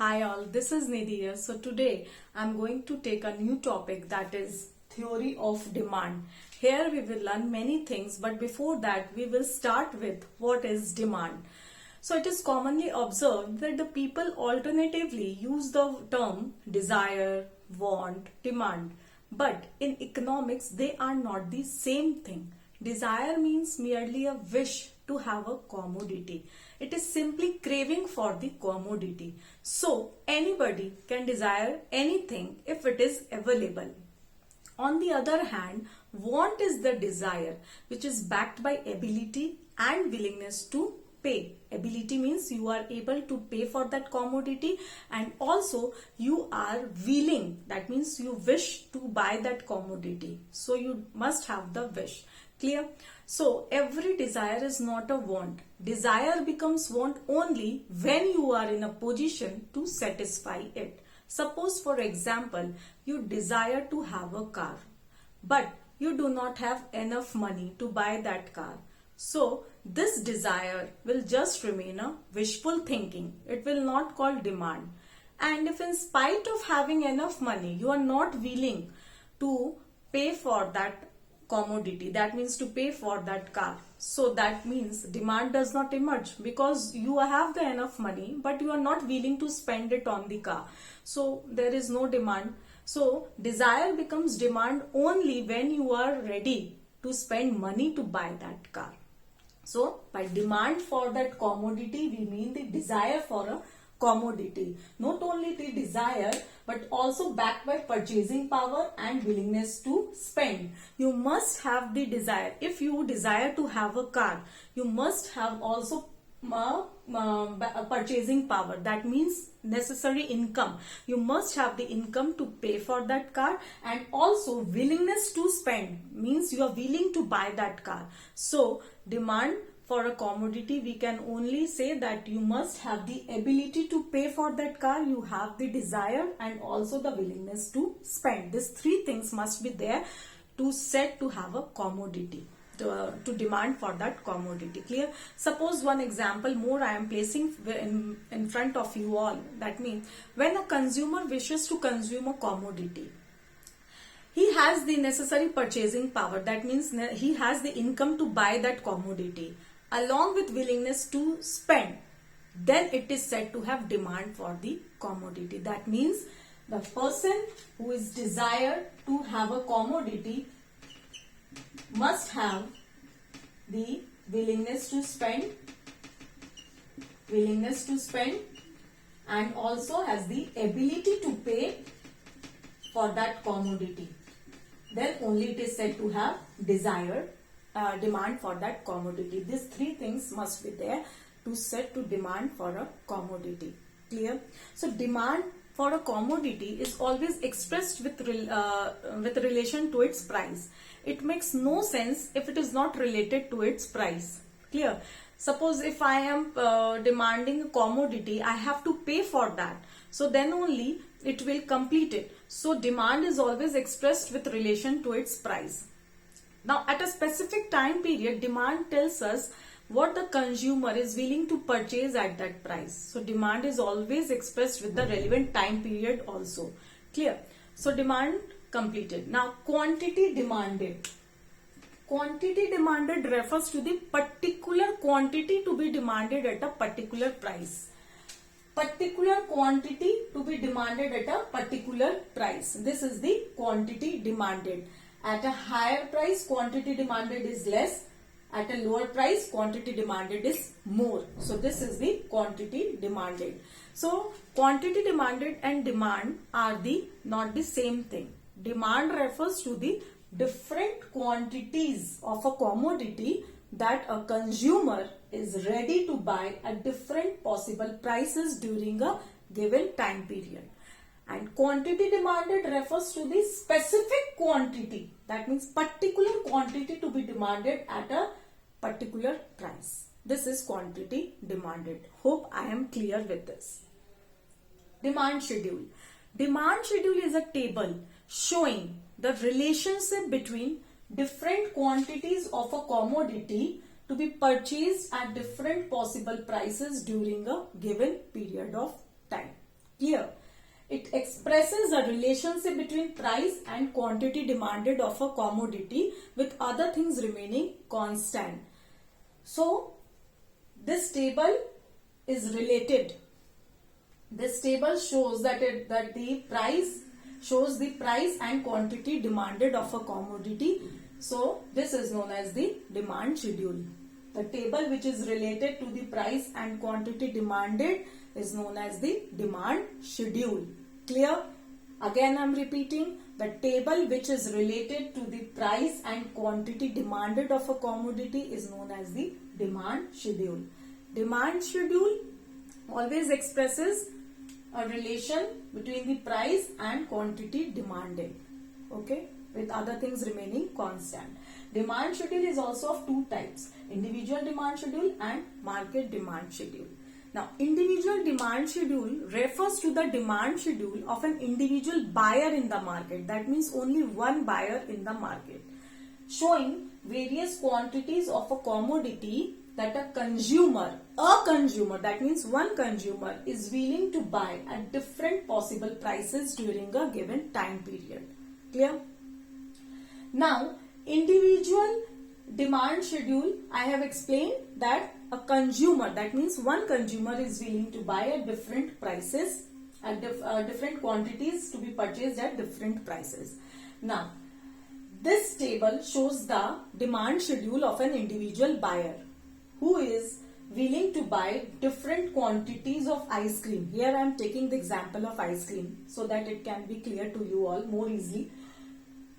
Hi all, this is Nidhi here. So today I'm going to take a new topic, that is theory of demand. Here we will learn many things, but before that we will start with what is demand. So it is commonly observed that the people alternatively use the term desire, want, demand. But in economics they are not the same thing. Desire means merely a wish to have a commodity. It is simply craving for the commodity. So anybody can desire anything if it is available. On the other hand, want is the desire which is backed by ability and willingness to pay. Ability means you are able to pay for that commodity, and also you are willing, that means you wish to buy that commodity. So you must have the wish. Clear? So every desire is not a want. Desire becomes want only when you are in a position to satisfy it. Suppose for example, you desire to have a car, but you do not have enough money to buy that car. So this desire will just remain a wishful thinking. It will not call demand. And if in spite of having enough money, you are not willing to pay for that commodity, that means to pay for that car, so that means demand does not emerge, because you have the enough money but you are not willing to spend it on the car. So there is no demand. So desire becomes demand only when you are ready to spend money to buy that car. So by demand for that commodity, we mean the desire for a commodity. Not only the desire, but also backed by purchasing power and willingness to spend. You must have the desire. If you desire to have a car, you must have also purchasing power. That means necessary income. You must have the income to pay for that car, and also willingness to spend means you are willing to buy that car. So demand for a commodity, we can only say that you must have the ability to pay for that car, you have the desire, and also the willingness to spend. These three things must be there to set to have a commodity, to demand for that commodity. Clear? Suppose one example more I am placing in front of you all. That means when a consumer wishes to consume a commodity, he has the necessary purchasing power. That means he has the income to buy that commodity along with willingness to spend. Then it is said to have demand for the commodity. That means the person who is desired to have a commodity must have the willingness to spend, and also has the ability to pay for that commodity. Then only it is said to have demand for that commodity. These three things must be there to set to demand for a commodity. Clear? So demand for a commodity is always expressed with relation to its price. It makes no sense if it is not related to its price. Clear? Suppose if I am demanding a commodity, I have to pay for that. So then only it will complete it. So demand is always expressed with relation to its price. Now at a specific time period, demand tells us what the consumer is willing to purchase at that price. So demand is always expressed with the relevant time period also. Clear? So demand completed. Now quantity demanded. Quantity demanded refers to the particular quantity to be demanded at a particular price. Particular quantity to be demanded at a particular price. This is the quantity demanded. At a higher price, quantity demanded is less. At a lower price, quantity demanded is more. So this is the quantity demanded. So quantity demanded and demand are not the same thing. Demand refers to the different quantities of a commodity that a consumer is ready to buy at different possible prices during a given time period. And quantity demanded refers to the specific quantity. That means particular quantity to be demanded at a particular price. This is quantity demanded. Hope I am clear with this. Demand schedule. Demand schedule is a table showing the relationship between different quantities of a commodity to be purchased at different possible prices during a given period of time. Clear? It expresses a relationship between price and quantity demanded of a commodity with other things remaining constant. So this table is related. This table shows that the price shows the price and quantity demanded of a commodity. So this is known as the demand schedule. The table which is related to the price and quantity demanded is known as the demand schedule. Clear? Again I am repeating, the table which is related to the price and quantity demanded of a commodity is known as the demand schedule. Demand schedule always expresses a relation between the price and quantity demanded, okay, with other things remaining constant. Demand schedule is also of two types, individual demand schedule and market demand schedule. Now, individual demand schedule refers to the demand schedule of an individual buyer in the market. That means only one buyer in the market, showing various quantities of a commodity that a consumer, that means one consumer, is willing to buy at different possible prices during a given time period. Clear? Now, individual demand schedule, I have explained that a consumer, that means one consumer, is willing to buy at different prices, at different quantities to be purchased at different prices. Now, this table shows the demand schedule of an individual buyer who is willing to buy different quantities of ice cream. Here I am taking the example of ice cream so that it can be clear to you all more easily.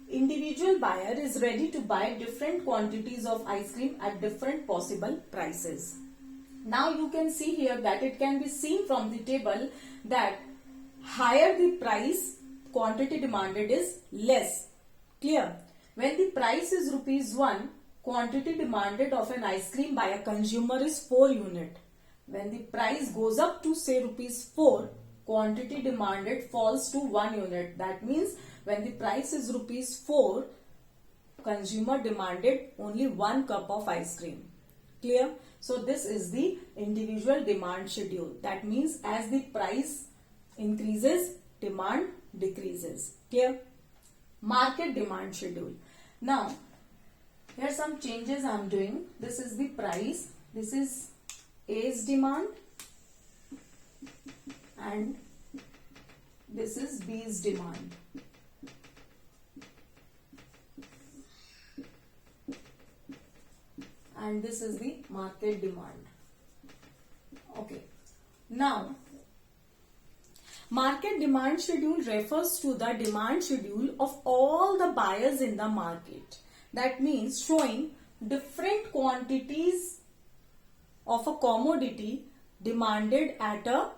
Individual buyer is ready to buy different quantities of ice cream at different possible prices. Now you can see here that it can be seen from the table that higher the price, quantity demanded is less. Clear? When the price is ₹1, quantity demanded of an ice cream by a consumer is 4 units. When the price goes up to say ₹4, quantity demanded falls to 1 unit. That means when the price is ₹4, consumer demanded only 1 cup of ice cream. Clear? So this is the individual demand schedule. That means as the price increases, demand decreases. Clear? Market demand schedule. Now, here are some changes I am doing. This is the price. This is A's demand and this is B's demand. And this is the market demand. Okay. Now, market demand schedule refers to the demand schedule of all the buyers in the market. That means showing different quantities of a commodity demanded at a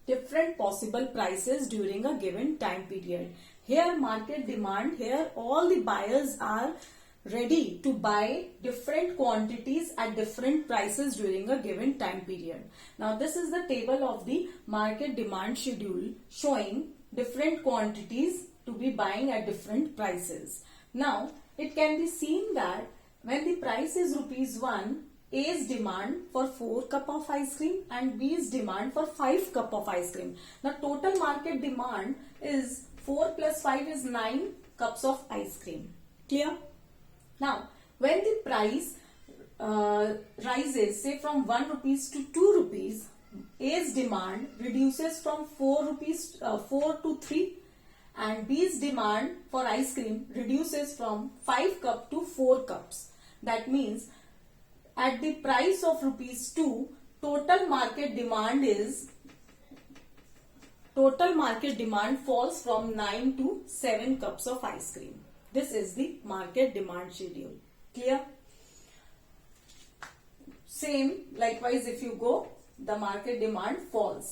different possible prices during a given time period. Here market demand, here all the buyers are ready to buy different quantities at different prices during a given time period. Now this is the table of the market demand schedule showing different quantities to be buying at different prices. Now it can be seen that when the price is ₹1, A's demand for 4 cup of ice cream and B's demand for 5 cup of ice cream. Now total market demand is 4 plus 5 is 9 cups of ice cream. Clear? Now, when the price rises, say from ₹1 to ₹2, A's demand reduces from 4 to 3 and B's demand for ice cream reduces from 5 cups to 4 cups. That means at the price of ₹2, total market demand falls from 9 to 7 cups of ice cream. This is the market demand schedule. Clear? Same, likewise if you go, the market demand falls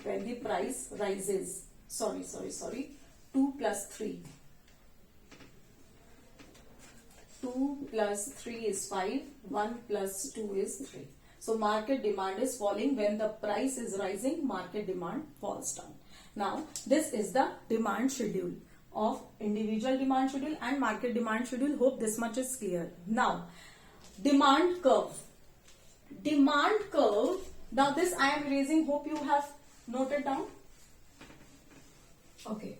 when the price rises. Sorry. 2 plus 3. 2 plus 3 is 5. 1 plus 2 is 3. So market demand is falling. When the price is rising, market demand falls down. Now, this is the demand schedule of individual demand schedule and market demand schedule. Hope this much is clear. Now, demand curve. Demand curve. Now this I am raising. Hope you have Note it down. Okay.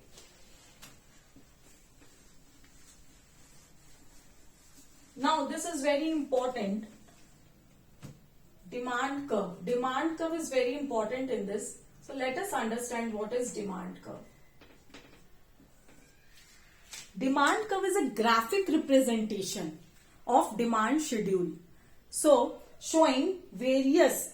Now this is very important. Demand curve. Demand curve is very important in this. So let us understand what is demand curve. Demand curve is a graphic representation of demand schedule. So showing various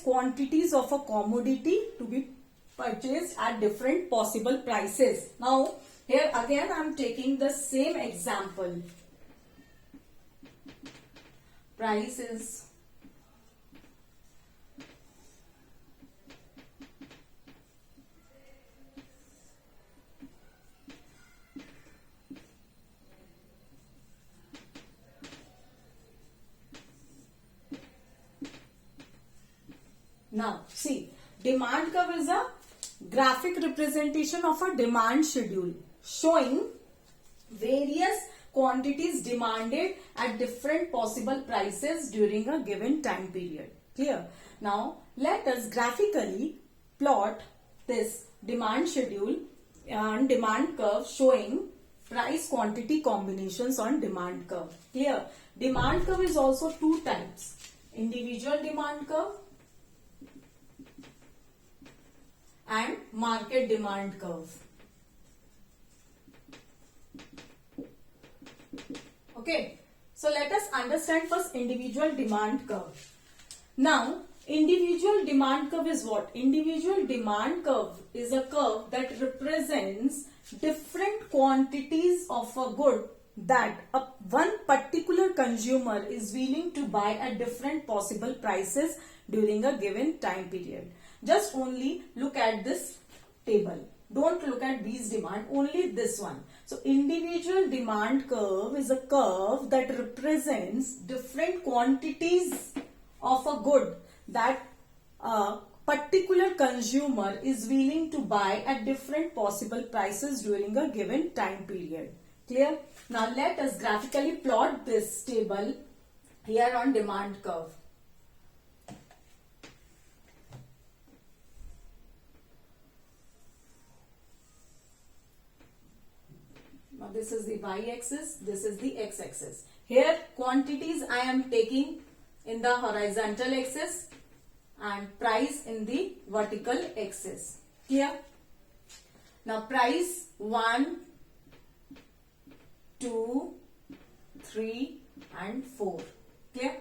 quantities of a commodity to be purchased at different possible prices. Now here again I am taking the same example. Price is now see, demand curve is a graphic representation of a demand schedule showing various quantities demanded at different possible prices during a given time period. Clear? Now let us graphically plot this demand schedule and demand curve showing price quantity combinations on demand curve. Clear? Demand curve is also two types. Individual demand curve and market demand curve. Okay, so let us understand first individual demand curve. Now, individual demand curve is what? Individual demand curve is a curve that represents different quantities of a good that one particular consumer is willing to buy at different possible prices during a given time period. Just only look at this table. Don't look at these demand, only this one. So individual demand curve is a curve that represents different quantities of a good that a particular consumer is willing to buy at different possible prices during a given time period. Clear? Now let us graphically plot this table here on demand curve. Now this is the y-axis, this is the x-axis. Here quantities I am taking in the horizontal axis and price in the vertical axis. Clear? Now price 1, 2, 3 and 4. Clear?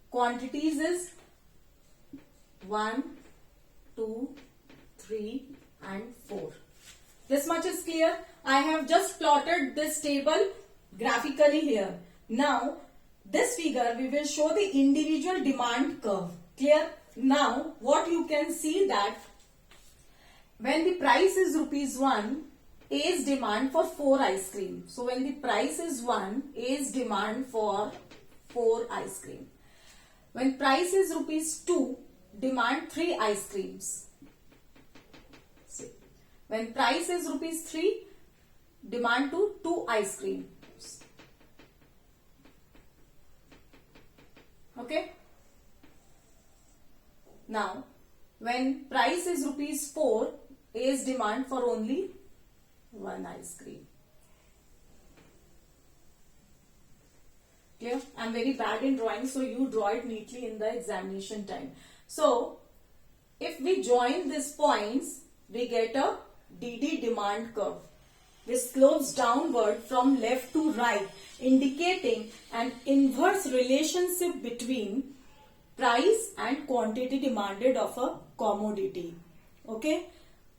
Quantities is 1, 2, 3 and 4. This much is clear. I have just plotted this table graphically here. Now, this figure we will show the individual demand curve. Clear? Now, what you can see that when the price is rupees 1, A is demand for 4 ice cream. So, when the price is 1, A is demand for 4 ice cream. When price is rupees 2, demand 3 ice creams. See. When price is rupees 3, demand to 2 ice creams. Okay. Now, when price is rupees 4, A is demand for only 1 ice cream. Clear? I am very bad in drawing, so you draw it neatly in the examination time. So, if we join these points, we get a DD demand curve, which slopes downward from left to right, indicating an inverse relationship between price and quantity demanded of a commodity. Okay.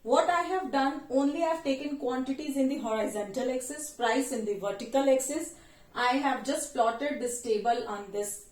What I have done, only I have taken quantities in the horizontal axis, price in the vertical axis. I have just plotted this table on this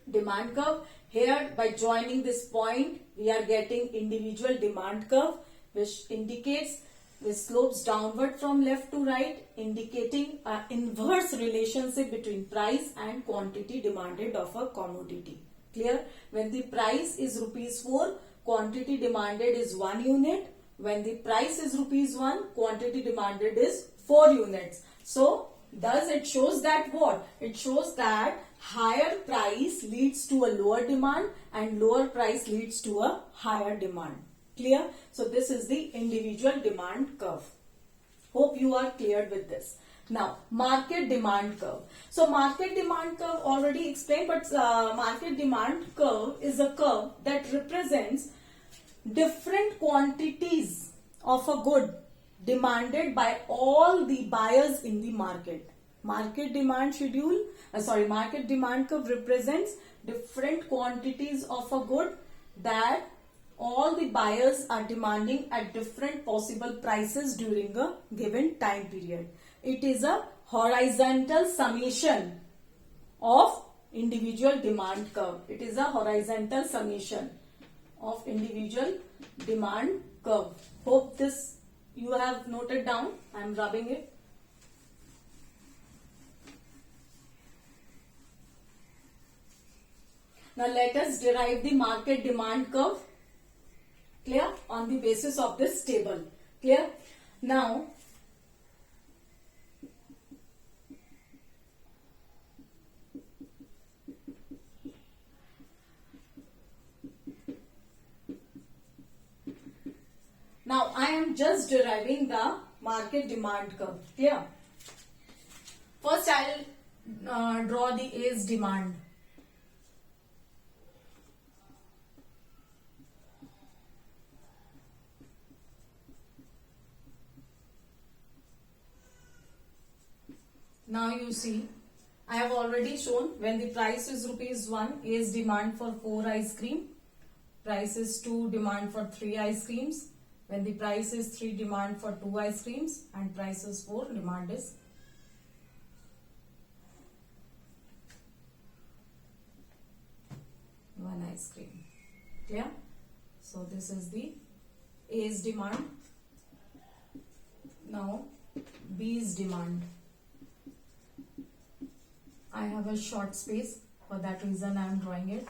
demand curve. Here, by joining this point, we are getting individual demand curve, which indicates the slopes downward from left to right, indicating an inverse relationship between price and quantity demanded of a commodity. Clear? When the price is rupees 4, quantity demanded is 1 unit. When the price is rupees 1, quantity demanded is 4 units. So, Thus it shows that what? It shows that higher price leads to a lower demand and lower price leads to a higher demand. Clear? So this is the individual demand curve. Hope you are cleared with this. Now, market demand curve. So market demand curve already explained, but market demand curve is a curve that represents different quantities of a good demanded by all the buyers in the market. Market demand curve represents different quantities of a good that all the buyers are demanding at different possible prices during a given time period. It is a horizontal summation of individual demand curve. It is a horizontal summation of individual demand curve. Hope this you have noted down. I am rubbing it. Now let us derive the market demand curve. Clear? On the basis of this table. Clear? Now I am just deriving the market demand curve. Clear? First I will draw the A's demand. Now you see, I have already shown when the price is ₹1, A's demand for 4 ice cream. Price is 2, demand for 3 ice creams. When the price is 3, demand for 2 ice creams, and price is 4, demand is 1 ice cream. Clear? So this is the A's demand. Now B's demand. I have a short space, for that reason I am drawing it.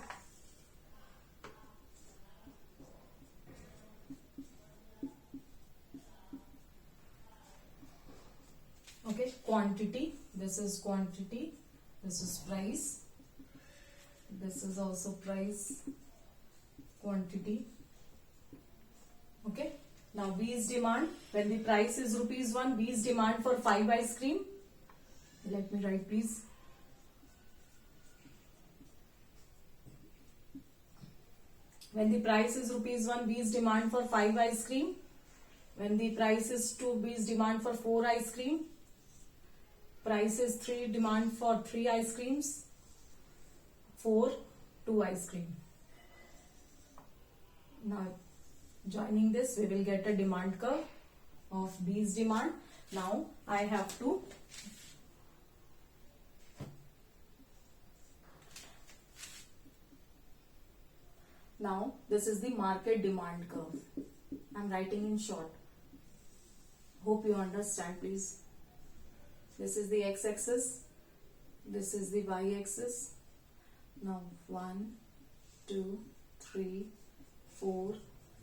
Okay, quantity. This is quantity. This is price. This is also price, quantity. Okay. Now B's demand. When the price is ₹1, B's demand for 5 ice cream. Let me write please. When the price is ₹1, B's demand for 5 ice cream. When the price is 2, B's demand for 4 ice cream. Price is 3, demand for 3 ice creams. 4, 2 ice cream. Now joining this, we will get a demand curve of B's demand. Now I have to Now this is the market demand curve. I am writing in short. Hope you understand please. This is the x-axis. This is the y-axis. Now 1, 2, 3, 4,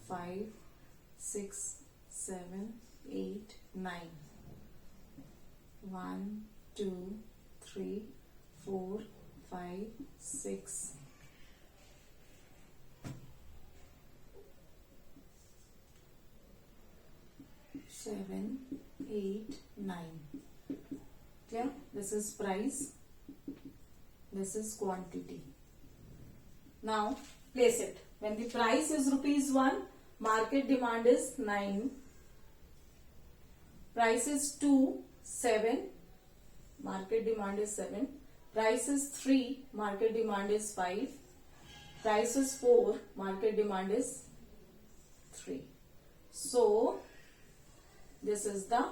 5, 6, 7, 8, 9. 1, 2, 3, 4, 5, 6, 7, 8, 9. Clear? This is price. This is quantity. Now place it. When the price is ₹1, market demand is 9. Price is 2, 7. Market demand is 7. Price is 3, market demand is 5. Price is 4, market demand is 3. So this is the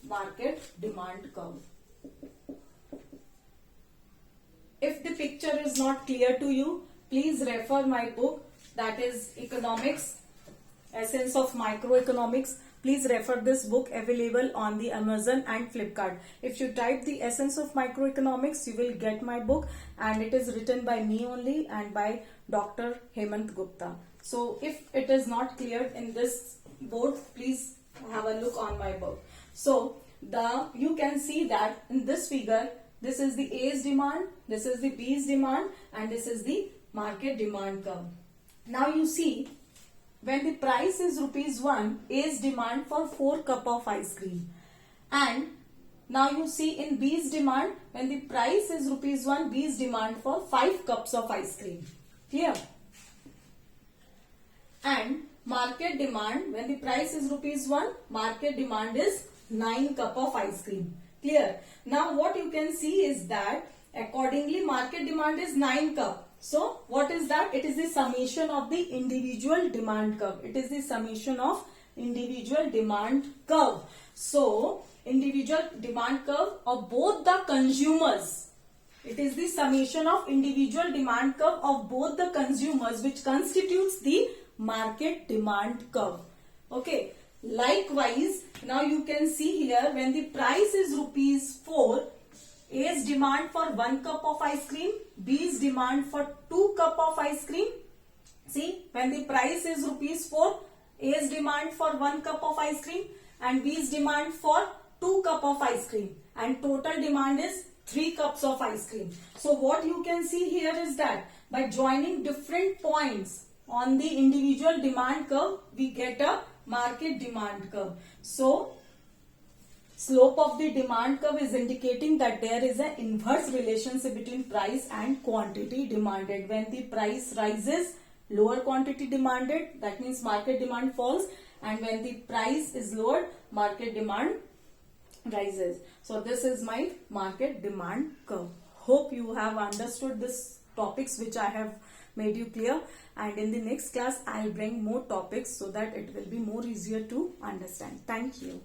market demand curve. If the picture is not clear to you, please refer my book, that is Economics, Essence of Microeconomics. Please refer this book, available on the Amazon and Flipkart. If you type the Essence of Microeconomics, you will get my book, and it is written by me only and by Dr. Hemant Gupta. So if it is not clear in this board, please have a look on my book. So you can see that in this figure, this is the A's demand, this is the B's demand, and this is the market demand curve. Now you see, when the price is ₹1, A's demand for 4 cup of ice cream. And now you see in B's demand, when the price is ₹1, B's demand for 5 cups of ice cream. Clear? And market demand, when the price is ₹1, market demand is 9 cup of ice cream. Clear? Now what you can see is that accordingly market demand is 9 cup. So what is that? It is the summation of the individual demand curve. It is the summation of individual demand curve. So individual demand curve of both the consumers. It is the summation of individual demand curve of both the consumers which constitutes the market demand curve. Okay. Likewise, now you can see here, when the price is ₹4, A's demand for 1 cup of ice cream, B's demand for 2 cup of ice cream. See, when the price is ₹4, A's demand for 1 cup of ice cream and B's demand for 2 cup of ice cream, and total demand is 3 cups of ice cream. So what you can see here is that by joining different points on the individual demand curve, we get a market demand curve. So slope of the demand curve is indicating that there is an inverse relationship between price and quantity demanded. When the price rises, lower quantity demanded, that means market demand falls, and when the price is lowered, market demand rises. So this is my market demand curve. Hope you have understood this topics which I have made you clear, and in the next class I'll bring more topics so that it will be more easier to understand. Thank you.